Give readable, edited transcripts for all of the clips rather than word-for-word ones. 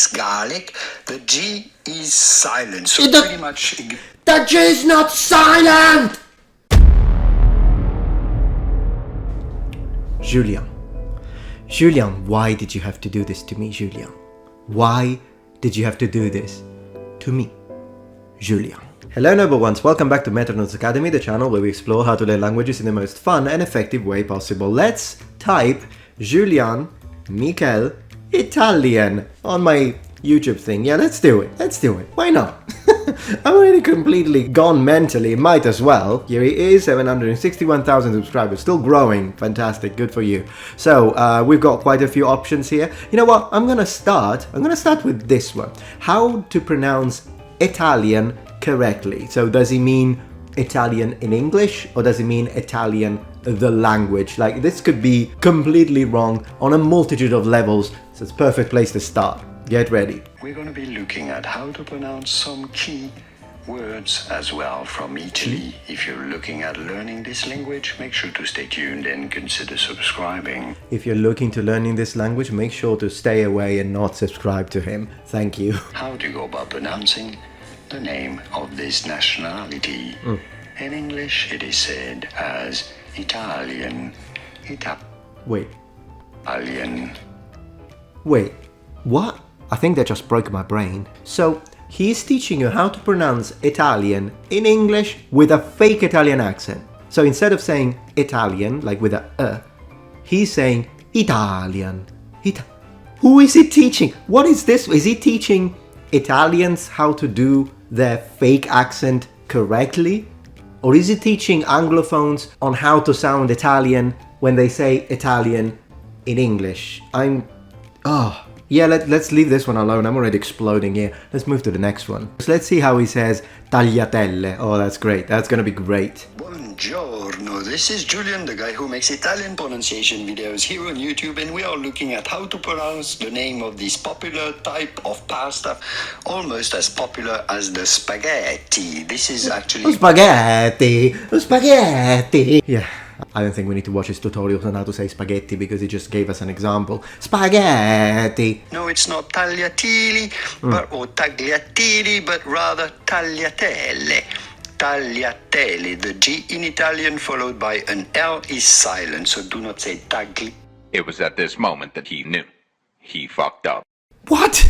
means garlic, the G is silent. So pretty much... The G is not silent! Julien. Julien, why did you have to do this to me, Julien? Why did you have to do this to me, Julien? Hello noble ones, welcome back to Metronomes Academy, the channel where we explore how to learn languages in the most fun and effective way possible. Let's type Julien Michel Italian on my YouTube thing. Yeah, let's do it. Why not? I'm already completely gone mentally, might as well. Here he is, 761,000 subscribers, still growing. Fantastic, good for you. So, we've got quite a few options here. You know what, I'm gonna start with this one. How to pronounce Italian correctly. So does he mean Italian in English, or does he mean Italian the language? Like, this could be completely wrong on a multitude of levels, so it's a perfect place to start. Get ready. We're going to be looking at how to pronounce some key words as well from Italy. If you're looking at learning this language, make sure to stay tuned and consider subscribing. If you're looking to learning this language, make sure to stay away and not subscribe to him. Thank you. How to go about pronouncing the name of this nationality. In English, it is said as Italian, Wait, Italian. what? I think that just broke my brain. So, he's teaching you how to pronounce Italian in English with a fake Italian accent. So instead of saying Italian, like with a, he's saying Italian. Who is he teaching? What is this? Is he teaching Italians how to do their fake accent correctly? Or is he teaching Anglophones on how to sound Italian when they say Italian in English? Yeah, let's leave this one alone. I'm already exploding here. Let's move to the next one. So let's see how he says tagliatelle. Oh, that's great. That's gonna be great. Buongiorno, this is Julian, the guy who makes Italian pronunciation videos here on YouTube, and we are looking at how to pronounce the name of this popular type of pasta, almost as popular as the spaghetti. This is actually... Spaghetti! Yeah. I don't think we need to watch his tutorials on how to say spaghetti because he just gave us an example. Spaghetti! No, it's not tagliatelle or tagliatelle, but rather tagliatelle. Tagliatelle. The G in Italian followed by an L is silent, so do not say tagli. It was at this moment that he knew. He fucked up. What?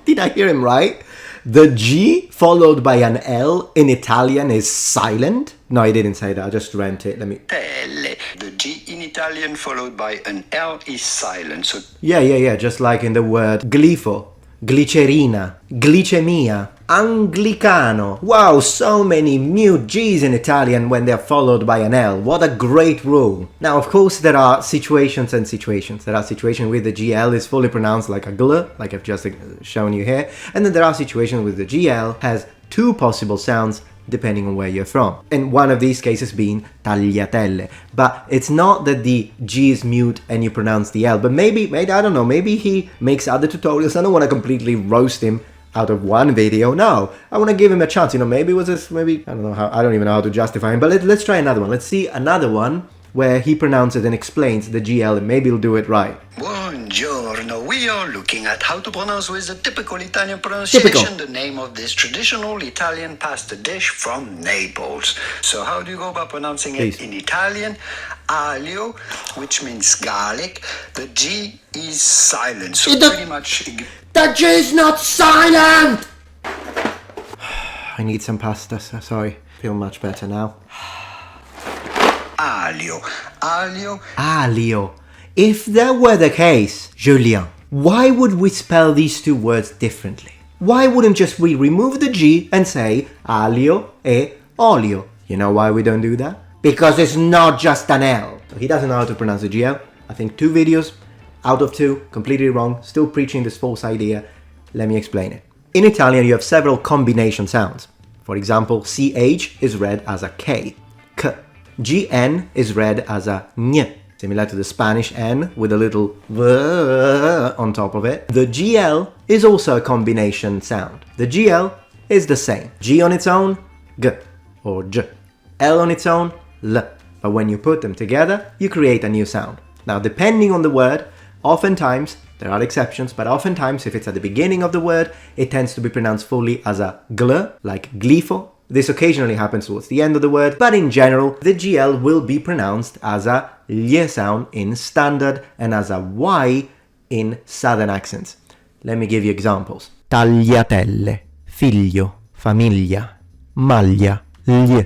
Did I hear him right? The G followed by an L in Italian is silent? No, I didn't say that. I just read it. Let me... The G in Italian followed by an L is silent. So... Yeah. Just like in the word glifo, glicerina, glicemia, anglicano. Wow, so many mute G's in Italian when they're followed by an L. What a great rule. Now, of course, there are situations and situations. There are situations where the GL is fully pronounced like a gl, like I've just shown you here. And then there are situations where the GL has two possible sounds depending on where you're from. And one of these cases being tagliatelle. But it's not that the G is mute and you pronounce the L. But maybe I don't know, maybe he makes other tutorials. I don't want to completely roast him out of one video. No, I want to give him a chance. You know, maybe it was this, maybe, I don't know how, I don't even know how to justify him. But let's try another one. Let's see another one where he pronounces and explains the GL and maybe he'll do it right. Buongiorno, we are looking at how to pronounce with the typical Italian pronunciation the name of this traditional Italian pasta dish from Naples. So how do you go about pronouncing it in Italian? Aglio, which means garlic. The G is silent, so pretty much... The G is not silent! I need some pasta, so sorry. Feel much better now. Aglio. If that were the case, Julien, why would we spell these two words differently? Why wouldn't just we remove the G and say aglio e olio? You know why we don't do that? Because it's not just an L. So he doesn't know how to pronounce the GL. I think 2 videos out of 2, completely wrong, still preaching this false idea. Let me explain it. In Italian, you have several combination sounds. For example, CH is read as a K. K. GN is read as a ñ, similar to the Spanish N with a little V on top of it. The GL is also a combination sound. The GL is the same. G on its own, G or J. L on its own, L. But when you put them together, you create a new sound. Now, depending on the word, oftentimes There are exceptions, but oftentimes if it's at the beginning of the word, it tends to be pronounced fully as a gl, like glifo. This occasionally happens towards the end of the word, but in general, the GL will be pronounced as a lie sound in standard and as a Y in southern accents. Let me give you examples. Tagliatelle, figlio, famiglia, maglia, gli,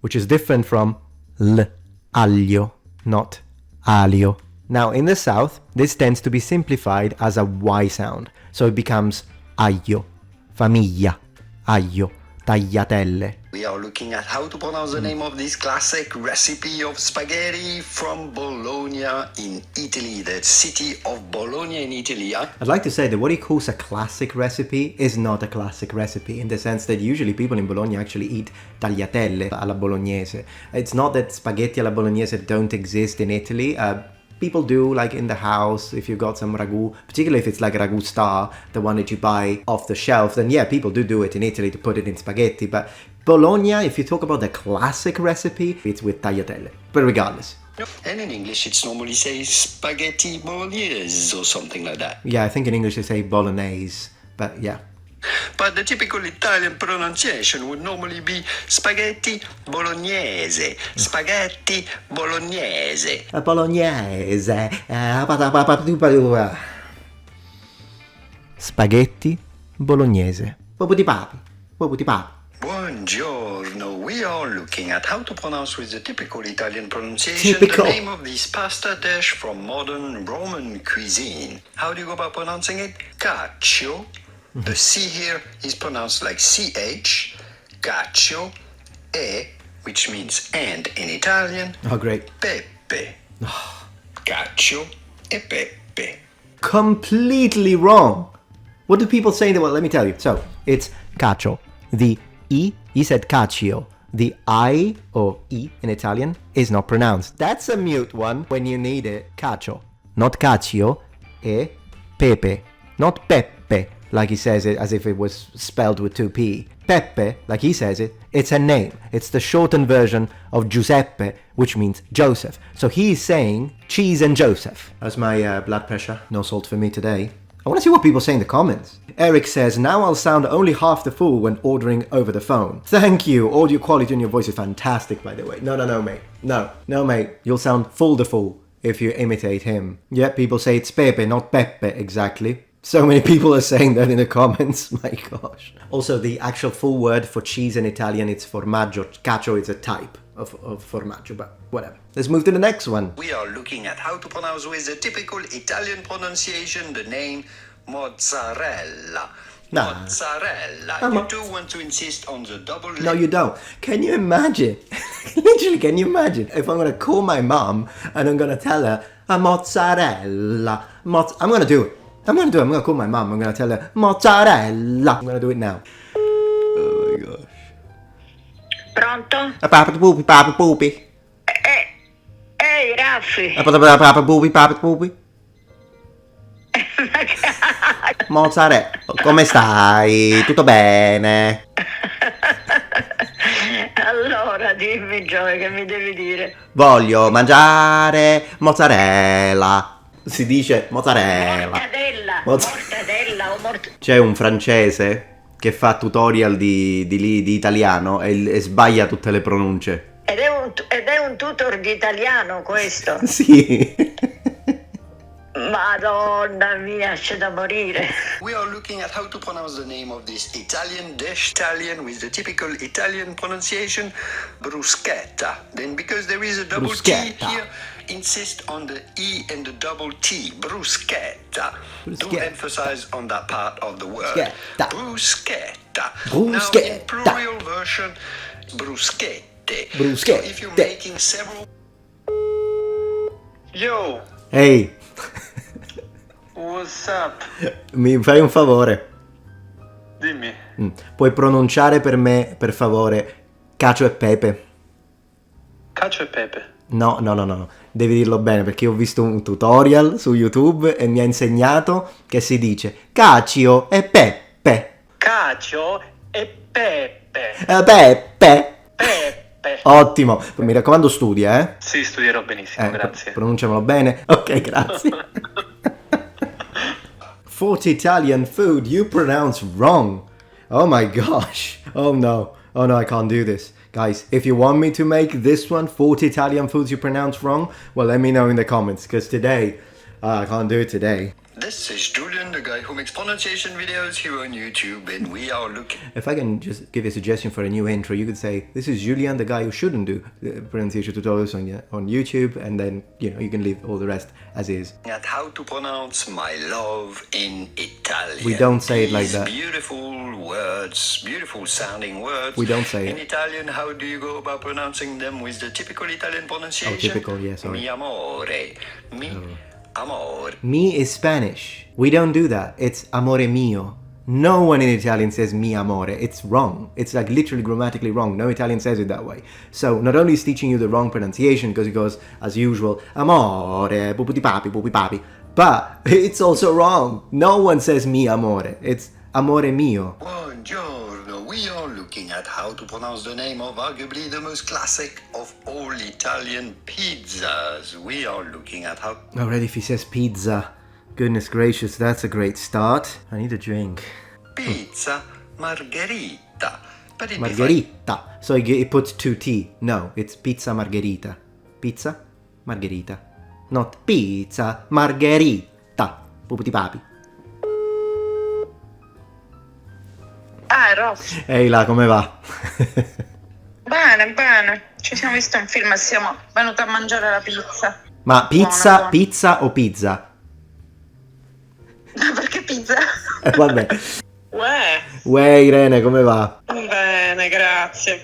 which is different from l, aglio, not alio. Now, in the south, this tends to be simplified as a Y sound, so it becomes aglio, famiglia, aglio, tagliatelle. We are looking at how to pronounce the name of this classic recipe of spaghetti from Bologna in Italy, the city of Bologna in Italy. I'd like to say that what he calls a classic recipe is not a classic recipe, in the sense that usually people in Bologna actually eat tagliatelle alla bolognese. It's not that spaghetti alla bolognese don't exist in Italy. People do, like in the house, if you've got some ragu, particularly if it's like ragu star, the one that you buy off the shelf, then yeah, people do it in Italy to put it in spaghetti. But Bologna, if you talk about the classic recipe, it's with tagliatelle. But regardless. And in English, it's normally say spaghetti bolognese or something like that. Yeah, I think in English they say bolognese, but yeah. But the typical Italian pronunciation would normally be spaghetti bolognese, spaghetti bolognese. Bolognese. Spaghetti bolognese. Buongiorno. We are looking at how to pronounce with the typical Italian pronunciation the name of this pasta dish from modern Roman cuisine. How do you go about pronouncing it? Cacio. The C here is pronounced like CH, cacio, which means and in Italian. Oh, great. Pepe. Cacio e pepe. Completely wrong. What do people say in the world? Let me tell you. So, it's cacio. The E, he said cacio. The I, or E in Italian, is not pronounced. That's a mute one when you need it. Cacio. Not cacio, pepe. Not pepe, like he says it as if it was spelled with two P. Pepe, like he says it, it's a name. It's the shortened version of Giuseppe, which means Joseph. So he's saying cheese and Joseph. That's my blood pressure. No salt for me today. I want to see what people say in the comments. Eric says, now I'll sound only half the fool when ordering over the phone. Thank you. Audio quality on your voice is fantastic, by the way. No, mate. No, mate. You'll sound full the fool if you imitate him. Yeah, people say it's Pepe, not Pepe, exactly. So many people are saying that in the comments. My gosh. Also, the actual full word for cheese in Italian, it's formaggio. Cacio is a type of formaggio, but whatever. Let's move to the next one. We are looking at how to pronounce with the typical Italian pronunciation the name mozzarella. Nah. Mozzarella. You do want to insist on the double... No, you don't. Can you imagine? Literally, can you imagine? If I'm going to call my mom and I'm going to tell her, a mozzarella. I'm going to do it. I'm going to call my mom. I'm going to tell her, mozzarella. I'm going to do it now. Oh my gosh. Pronto? Papa pupi. Ehi, Raffi! Papa pupi. Mozzarella, come stai? Tutto bene? Allora, dimmi, Gioia, che mi devi dire? Voglio mangiare mozzarella. Si dice mozzarella. Mortadella o C'è un francese che fa tutorial di italiano e sbaglia tutte le pronunce. Ed è un tutor di italiano questo? Sì. Madonna mia, c'è da morire. We are looking at how to pronounce the name of this Italian dish. Italian with the typical Italian pronunciation, bruschetta. Then because there is a double T here, insist on the E and the double T. Bruschetta. Do emphasize on that part of the word. Bruschetta. Now in plural version, bruschette. So if you're making several... Yo! Ehi! What's up? Mi fai un favore? Dimmi. Puoi pronunciare per me, per favore, cacio e pepe? Cacio e pepe? No. Devi dirlo bene perché ho visto un tutorial su YouTube e mi ha insegnato che si dice cacio e pepe. Cacio e pepe. Pepe. Pepe. Ottimo. Mi raccomando studia, eh? Sì, studierò benissimo, grazie. Pronunciamolo bene. Ok, grazie. 40 Italian food you pronounce wrong. Oh my gosh. Oh no, I can't do this. Guys, if you want me to make this one, 40 Italian foods you pronounce wrong, well, let me know in the comments, because today, I can't do it today. This is Julian, the guy who makes pronunciation videos here on YouTube, and we are looking... If I can just give you a suggestion for a new intro, you could say, this is Julian, the guy who shouldn't do pronunciation tutorials on YouTube, and then, you can leave all the rest as is. At how to pronounce my love in Italian. We don't say it like that. Beautiful words, beautiful sounding words. We don't say it. In Italian, how do you go about pronouncing them with the typical Italian pronunciation? Oh, typical, yes. Mi amore. Amor. Mi is Spanish. We don't do that. It's amore mio. No one in Italian says mi amore. It's wrong. It's like literally grammatically wrong. No Italian says it that way. So not only is teaching you the wrong pronunciation, because it goes, as usual, amore, puputi papi, but it's also wrong. No one says mi amore. It's amore mio. Buongiorno. We are looking at how to pronounce the name of arguably the most classic of all Italian pizzas. We are looking at how... Already if he says pizza, goodness gracious, that's a great start. I need a drink. Pizza margherita. But it Margherita. So he puts 2 T. No, it's pizza margherita. Pizza margherita. Not pizza margherita. Puputi papi. Ross. Ehi là, come va? Bene. Ci siamo visti un film e siamo venuti a mangiare la pizza. Ma pizza, Buona. pizza o pizza? Perché pizza? Vabbè. Uè. Irene, come va? Bene, grazie,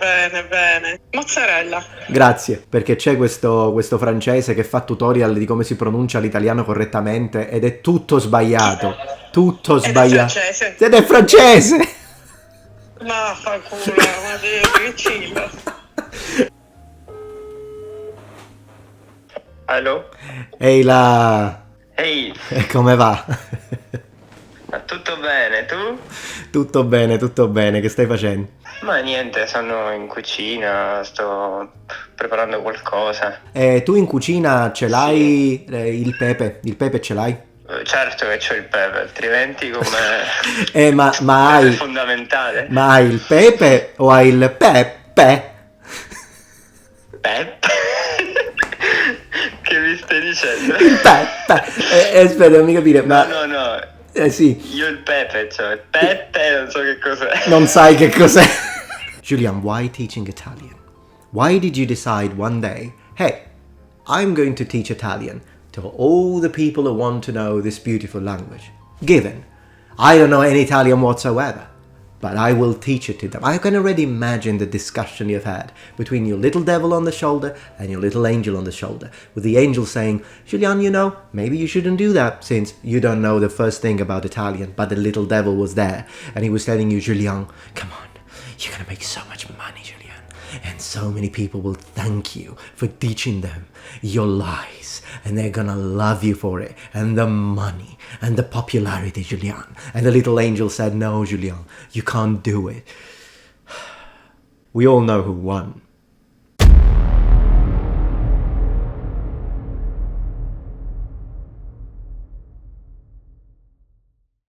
bene. Mozzarella. Grazie, perché c'è questo francese che fa tutorial di come si pronuncia l'italiano correttamente ed è tutto sbagliato. Tutto sbagliato. francese. Ed è francese! Ma fa culo, ma che cibo. Allo? Ehi là, Ehi, come va? ma tutto bene, tu? Tutto bene, che stai facendo? Ma niente, sono in cucina, sto preparando qualcosa. Tu in cucina ce l'hai il pepe ce l'hai? Certo che c'ho il pepe, altrimenti come... Ma È hai... fondamentale. Ma hai il pepe o hai il pepe? Pepe? Che mi stai dicendo? Il pepe! Aspetta, non mi capire, ma... No. Sì. Io il pepe, cioè il pepe, non so che cos'è. Non sai che cos'è. Julian, why teaching Italian? Why did you decide one day, hey, I'm going to teach Italian to all the people who want to know this beautiful language? Given, I don't know any Italian whatsoever, but I will teach it to them. I can already imagine the discussion you've had between your little devil on the shoulder and your little angel on the shoulder, with the angel saying, Julian, maybe you shouldn't do that since you don't know the first thing about Italian, but the little devil was there and he was telling you, Julian, come on, you're gonna make so much money, Julian, and so many people will thank you for teaching them your lies, and they're gonna love you for it, and the money and the popularity, Julian. And the little angel said, no, Julian, you can't do it. We all know who won.